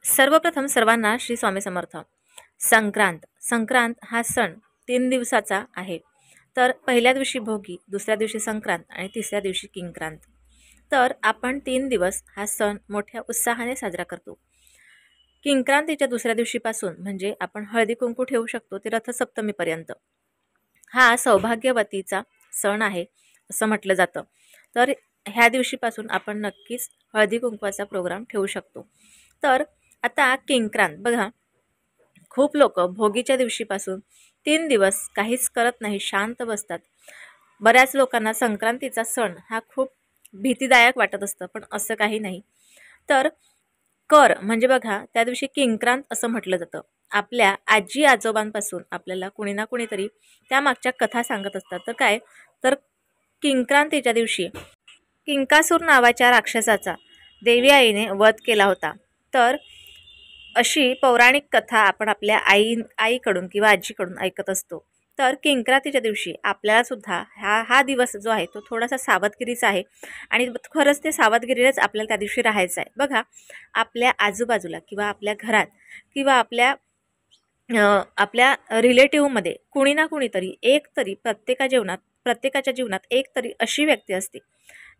सर्वप्रथम सर्वांना श्री स्वामी समर्थ. संक्रांत हा सण 3 दिवसाचा आहे. तर पहिल्या दिवशी भोगी, दुसऱ्या दिवशी संक्रांत आणि तिसऱ्या दिवशी किंक्रांत. तर आपण 3 दिवस हा सण मोठ्या उत्साहाने साजरा करतो. किंक्रांतीच्या दुसऱ्या दिवशीपासून म्हणजे आपण हळदी कुंकू ठेवू शकतो ते रथसप्तमीपर्यंत. हा सौभाग्यवतीचा सण आहे असं म्हटलं जातं. तर ह्या दिवशीपासून आपण नक्कीच हळदी कुंकवाचा प्रोग्राम ठेवू शकतो. तर आता किंक्रांत बघा, खूप लोक भोगीच्या दिवशीपासून 3 दिवस काहीच करत नाही, शांत बसतात. बऱ्याच लोकांना संक्रांतीचा सण हा खूप भीतीदायक वाटत असतं, पण असं काही नाही. तर म्हणजे बघा, त्या दिवशी किंक्रांत असं म्हटलं जातं. आपल्या आजी आजोबांपासून आपल्याला कुणी ना कुणीतरी त्या मागच्या कथा सांगत असतात. तर काय, तर किंक्रांतीच्या दिवशी किंकासूर नावाच्या राक्षसाचा देवी आईने वध केला होता. तर अशी पौराणिक कथा आपण आपल्या आईकडून किंवा आजीकडून ऐकत असतो. तर किंक्रांतीच्या दिवशी आपल्याला सुद्धा हा दिवस जो आहे तो थोडासा सावधगिरीचा आहे आणि खरंच ते सावधगिरीनेच आपल्याला त्या दिवशी राहायचं आहे. बघा, आपल्या आजूबाजूला किंवा आपल्या घरात किंवा आपल्या रिलेटिव्हमध्ये कुणी ना कुणीतरी एक तरी प्रत्येकाच्या जीवनात एक तरी अशी व्यक्ती असते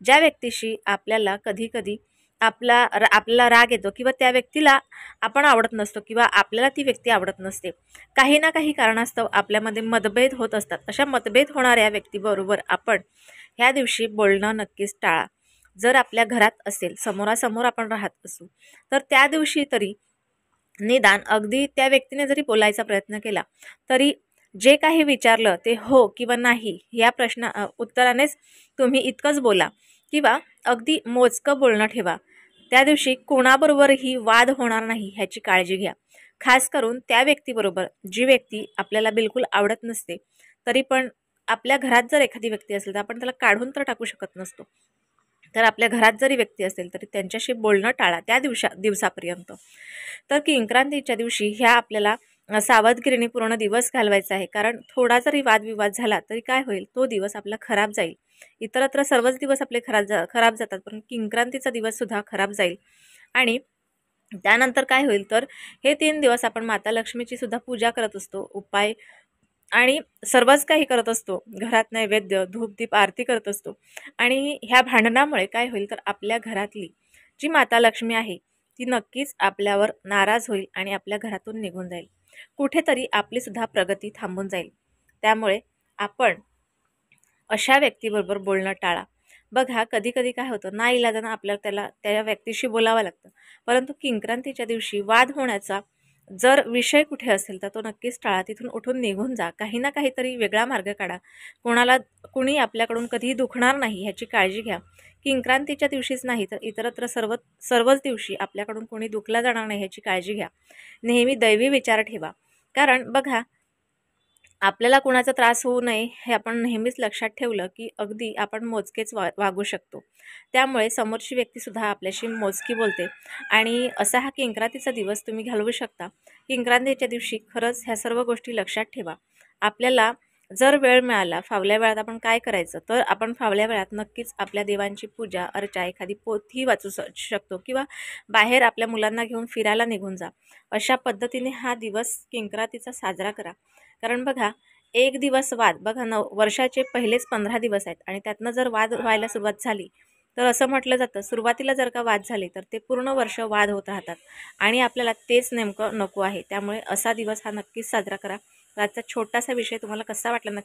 ज्या व्यक्तीशी आपल्याला कधी कधी आपला राग येतो किंवा त्या व्यक्तीला आपण आवडत नसतो किंवा आपल्याला ती व्यक्ती आवडत नसते. काही ना काही कारणास्तव आपल्यामध्ये मतभेद होत असतात. अशा मतभेद होणाऱ्या व्यक्तीबरोबर आपण ह्या दिवशी बोलणं नक्कीच टाळा. जर आपल्या घरात असेल, समोरासमोर आपण राहत असू, तर त्या दिवशी तरी निदान अगदी त्या व्यक्तीने जरी बोलायचा प्रयत्न केला तरी जे काही विचारलं ते हो किंवा नाही या उत्तरानेच तुम्ही इतकंच बोला किंवा अगदी मोजकं बोलणं ठेवा. त्या दिवशी कोणाबरोबरही वाद होणार नाही ह्याची काळजी घ्या. खास करून त्या व्यक्तीबरोबर जी व्यक्ती आपल्याला बिलकुल आवडत नसते, तरी पण आपल्या घरात जर एखादी व्यक्ती असेल तर आपण त्याला काढून तर टाकू शकत नसतो. तर आपल्या घरात जरी व्यक्ती असेल तरी त्यांच्याशी बोलणं टाळा त्या दिवसापर्यंत. तर किंक्रांतीच्या दिवशी ह्या आपल्याला सावधगिरीने पूर्ण दिवस घालवायचा आहे. कारण थोडा जरी वादविवाद झाला तरी काय होईल, तो दिवस आपला खराब जाईल. इतरत्र सर्वच दिवस आपले खराब जातात, पण किंक्रांतीचा दिवस सुद्धा खराब जाईल. आणि त्यानंतर काय होईल, तर हे 3 दिवस आपण माता लक्ष्मीची सुद्धा पूजा करत असतो, उपाय आणि सर्वच काही करत असतो. घरात नैवेद्य, धूपदीप, आरती करत असतो. आणि ह्या भांडणामुळे काय होईल, तर आपल्या घरातली जी माता लक्ष्मी आहे ती नक्कीच आपल्यावर नाराज होईल आणि आपल्या घरातून निघून जाईल. कुठेतरी आपली सुद्धा प्रगती थांबून जाईल. त्यामुळे आपण अशा व्यक्तीबरोबर बोलणं टाळा. बघा, कधी कधी काय होतं, नाईलाजानं आपल्याला त्या व्यक्तीशी बोलावं लागतं. परंतु किंक्रांतीच्या दिवशी वाद होण्याचा जर विषय कुठे असेल तर तो नक्कीच टाळा. तिथून उठून निघून जा. काही ना काहीतरी वेगळा मार्ग काढा. कुणी आपल्याकडून कधीही दुखणार नाही ह्याची काळजी घ्या. किंक्रांतीच्या दिवशीच नाही तर इतरत्र सर्वच दिवशी आपल्याकडून कोणी दुखला जाणार नाही ह्याची काळजी घ्या. नेहमी दैवी विचार ठेवा. कारण बघा, आपल्याला कुणाचा त्रास होऊ नये हे आपण नेहमीच लक्षात ठेवलं की अगदी आपण मोजकेच वागू शकतो. त्यामुळे समोरची व्यक्तीसुद्धा आपल्याशी मोजकी बोलते आणि असा हा किंक्रांतीचा दिवस तुम्ही घालवू शकता. किंक्रांतीच्या दिवशी खरंच ह्या सर्व गोष्टी लक्षात ठेवा. आपल्याला जर वेळ मिळाला, फावल्या वेळात आपण काय करायचं, तर आपण फावल्या वेळात नक्कीच आपल्या देवांची पूजा अर्चा, एखादी पोथी वाचू शकतो किंवा बाहेर आपल्या मुलांना घेऊन फिरायला निघून जा. अशा पद्धतीने हा दिवस किंक्रांतीचा साजरा करा. कारण बघा, एक दिवस वाद बघा, वर्षाचे पहिलेच 15 दिवस आहेत आणि त्यातनं जर वाद व्हायला सुरुवात झाली तर असं म्हटलं जातं, सुरुवातीला जर का वाद झाले तर ते पूर्ण वर्ष वाद होत राहतात आणि आपल्याला तेच नेमकं नको आहे. त्यामुळे असा दिवस हा नक्कीच साजरा करा. आजचा छोटासा विषय तुम्हाला कसा वाटला नक्की